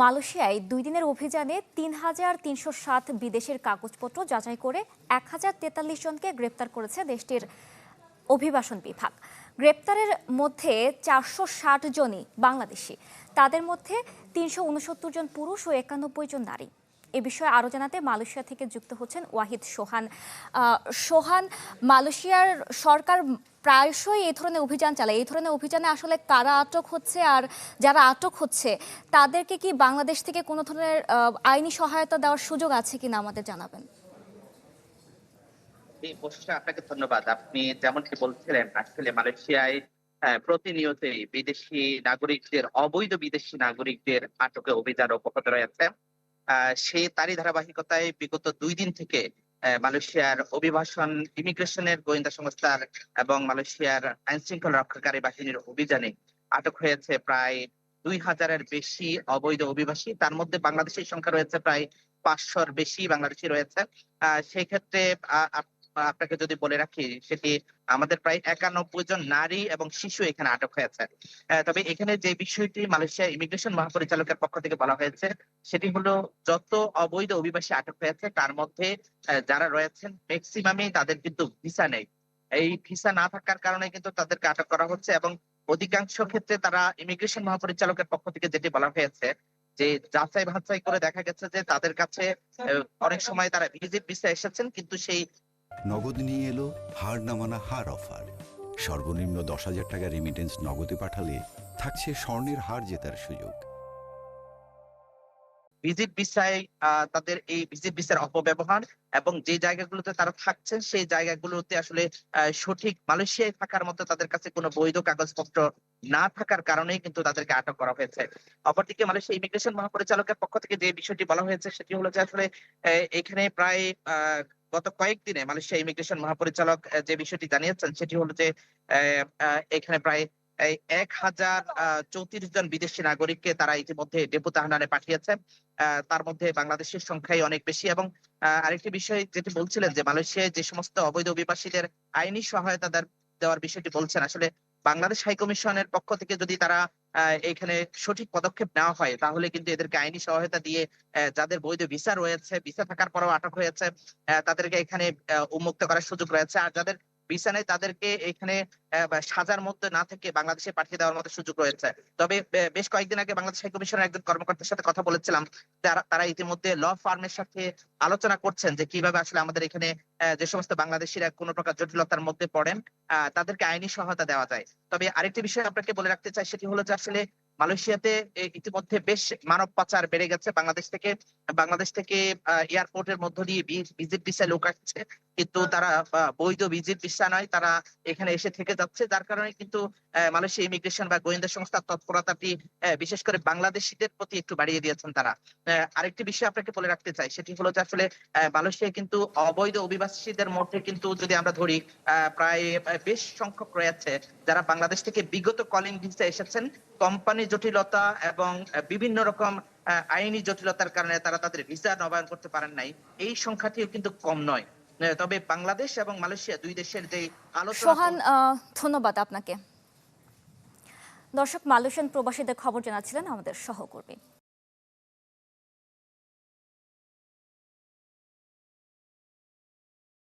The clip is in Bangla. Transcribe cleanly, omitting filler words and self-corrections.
মালয়েশিয়ায় 2 দিনের অভিযানে 3,307 বিদেশের কাগজপত্র যাচাই করে 1,043 জনকে গ্রেপ্তার করেছে দেশটির অভিবাসন বিভাগ। গ্রেপ্তারের মধ্যে 460 জনই বাংলাদেশি। তাদের মধ্যে 369 জন পুরুষ ও 91 জন নারী। এ বিষয়ে আরও জানাতে মালয়েশিয়া থেকে যুক্ত হচ্ছেন ওয়াহিদ সোহান। সোহান, মালয়েশিয়ার সরকার প্রায়শই এই ধরনের অভিযান চালায়। এই ধরনের অভিযানে আসলে কারা আটক হচ্ছে, আর যারা আটক হচ্ছে তাদেরকে কি বাংলাদেশ থেকে কোনো ধরনের আইনি সহায়তা দেওয়ার সুযোগ আছে কিনা আমাদের জানাবেন। এই প্রশ্নে আপনাকে ধন্যবাদ। আপনি যেমনটি বলছিলেন, আসলে মালয়েশিয়ায় প্রতিনিয়তই বিদেশি নাগরিকদের, অবৈধ বিদেশি নাগরিকদের আটকে অভিযান অব্যাহত রয়েছে। সেই তারই ধারাবাহিকতায় বিগত 2 দিন থেকে মালয়েশিয়ার অভিবাসন ইমিগ্রেশনের গোয়েন্দা সংস্থার এবং মালয়েশিয়ার আইন শৃঙ্খলা রক্ষাকারী বাহিনীর অভিযানে আটক হয়েছে প্রায় 2,000-এর বেশি অবৈধ অভিবাসী। তার মধ্যে বাংলাদেশের সংখ্যা রয়েছে প্রায় 500-র বেশি বাংলাদেশি রয়েছে। সেই ক্ষেত্রে আপনাকে যদি বলে রাখি, সেটি আমাদের প্রায় 91 জন নারী এবং শিশু এখানে আটক হয়েছে। তবে এখানে যে বিষয়টি মালয়েশিয়া ইমিগ্রেশন মহাপরিচালকের পক্ষ থেকে বলা হয়েছে, সেটি হলো যত অবৈধ অভিবাসী আটক হয়েছে তার মধ্যে যারা রয়েছেন ম্যাক্সিমামই তাদের কিন্তু ভিসা নেই। এই ভিসা না থাকার কারণে কিন্তু তাদেরকে আটক করা হচ্ছে এবং অধিকাংশ ক্ষেত্রে তারা ইমিগ্রেশন মহাপরিচালকের পক্ষ থেকে যেটি বলা হয়েছে, যে যাচাই বাছাই করে দেখা গেছে যে তাদের কাছে অনেক সময় তারা ভিজিট ভিসা এসেছেন, কিন্তু সেই নগদ নিয়ে এলো হার না মানা হার অফার। সর্বনিম্ন 10,000 টাকা রেমিটেন্স নগদে পাঠালে থাকছে স্বর্ণের হার জেতার সুযোগ। ভিজিট ভিসায় তাদের এই ভিজিট ভিসার অপব্যবহার এবং যে জায়গাগুলোতে তারা থাকছেন সেই জায়গাগুলোতে আসলে সঠিক মালয়েশিয়ায় থাকার মতো তাদের কাছে কোনো বৈধ কাগজপত্র না থাকার কারণেই কিন্তু তাদেরকে আটক করা হয়েছে। অপরদিকে মালয়েশিয়া ইমিগ্রেশন মহাপরিচালকের পক্ষ থেকে যে বিষয়টি বলা হয়েছে সেটি হলো যে আসলে এখানে প্রায় গত কয়েকদিনে মালয়েশিয়া ইমিগ্রেশন মহাপরিচালক যে বিষয়টি জানিয়েছেন সেটি হলো যে এখানে প্রায় 1,034 জন বিদেশি নাগরিককে তারা ইতিমধ্যে ডেপো তাহনানে পাঠিয়েছে। তার মধ্যে বাংলাদেশের সংখ্যাই অনেক বেশি এবং আরেকটি বিষয় যেটি বলছিলেন যে মালয়েশিয়ায় যে সমস্ত অবৈধ অভিবাসীদের আইনি সহায়তা দেওয়ার বিষয়টি বলছেন, আসলে বাংলাদেশ হাই কমিশনের পক্ষ থেকে যদি তারা এখানে সঠিক পদক্ষেপ নেওয়া হয় তাহলে কিন্তু এদেরকে আইনি সহায়তা দিয়ে যাদের বৈধ ভিসা রয়েছে, ভিসা থাকার পরেও আটক হয়েছে, তাদেরকে এখানে উন্মুক্ত করার সুযোগ রয়েছে। আর যাদের ভিসা নেই তাদেরকে এখানে সাজার মধ্যে না থেকে বাংলাদেশে পাঠিয়ে দেওয়ার মতো সুযোগ রয়েছে। তবে বেশ কয়েকদিন আগে বাংলাদেশ হাই কমিশনের একজন কর্মকর্তার সাথে কথা বলেছিলাম। তারা ইতিমধ্যে ল ফার্মের সাথে আলোচনা করছেন যে কিভাবে আসলে আমাদের এখানে যে সমস্ত বাংলাদেশিরা কোনো প্রকার জটিলতার মধ্যে পড়েন তাদেরকে আইনি সহায়তা দেওয়া যায়। তবে আরেকটি বিষয় আপনাকে বলে রাখতে চাই, সেটি হলো যে আসলে মালয়েশিয়াতে ইতিমধ্যে বেশ মানব পাচার বেড়ে গেছে। বাংলাদেশ থেকে এয়ারপোর্টের মধ্য দিয়ে ভিজিট ভিসা লোক আসছে, কিন্তু তারা বৈধ ভিজিট ভিসা নয়, তারা এখানে এসে থেকে যাচ্ছে। যার কারণে কিন্তু মালয়েশিয়া ইমিগ্রেশন বা গোয়েন্দা সংস্থার তৎপরতাটি বিশেষ করে বাংলাদেশিদের প্রতি একটু বাড়িয়ে দিয়েছেন তারা। আরেকটি বিষয় আপনাকে বলে রাখতে চাই, সেটি হলো যে আসলে মালয়েশিয়া কিন্তু অবৈধ অভিবাসীদের মধ্যে কিন্তু যদি আমরা ধরি প্রায় বেশ সংখ্যক রয়েছে যারা বাংলাদেশ থেকে বিগত কলিং ভিসা এসেছেন। কোম্পানি জটিলতা এবং বিভিন্ন রকম আইনি জটিলতার কারণে তারা তাদের ভিসা নবায়ন করতে পারেন নাই। এই সংখ্যাটিও কিন্তু কম নয়। তবে বাংলাদেশ এবং মালয়েশিয়া দুই দেশের যে আলোচনা। সোহান, ধন্যবাদ আপনাকে। দর্শক, মালয়েশিয়ান প্রবাসীদের খবর জানাচ্ছিলেন আমাদের সহকর্মী।